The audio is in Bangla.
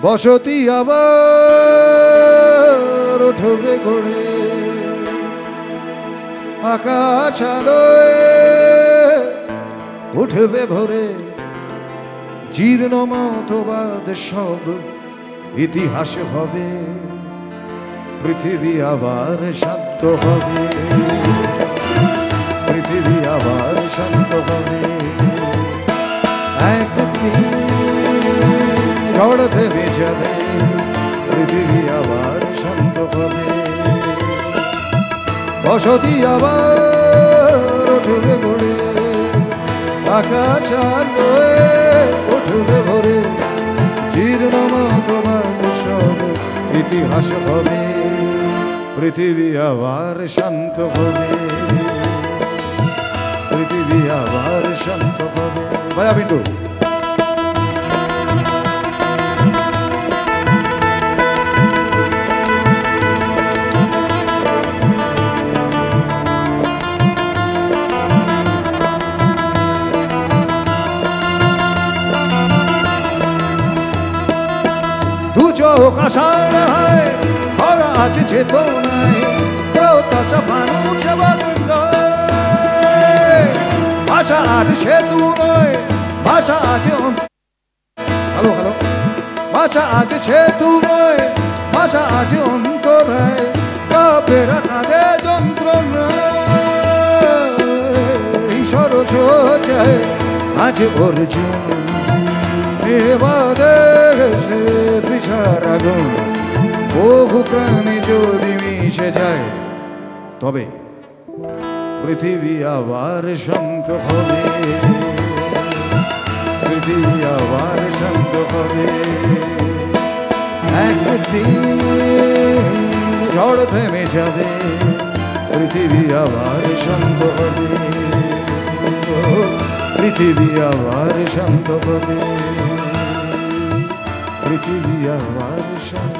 বসতি আবার উঠবে গড়ে, আকাশ আলোয় উঠবে ভরে, জীর্ণ মতবাদ সব ইতিহাস হবে, পৃথিবী আবার শান্ত হবে, পৃথিবী আবার শান্ত হবে। একদিন ঝড় থেমে যাবে, পৃথিবী আবার শান্ত হবে, বসতি আবার উঠবে গড়ে, আকাশ আলোয় উঠবে ভরে, জীর্ণ মতবাদ সব ইতিহাস হবে, পৃথিবী আবার শান্ত হবে, পৃথিবী আবার শান্ত হবে। ভাইয়া বিন্দু দু চোখ আষাঢ় হয়, ভরা আছে চেতনায়, প্রত্যাশা ফানুষ বদলায়, ভাষা আর সেতু নয়, ভাষা আছে হ্যালো হ্যালো, ভাষা আছে সেতু নয়, ভাষা আছে অন্তরায়, কাপেরা কাঁদে যন্ত্রণায়, সরস চায় আজ অর্জুন, এবারে সে তৃষার আগুন, বহু প্রাণী যদি মিশে যায়, তবে পৃথিবী আবার শান্ত হবে, পৃথিবী আবার শান্ত হবে। একদিন ঝড় থেমে যাবে, পৃথিবী আবার শান্ত হবে, পৃথিবী আবার শান্ত হবে, পৃথিবী আবার শান্ত।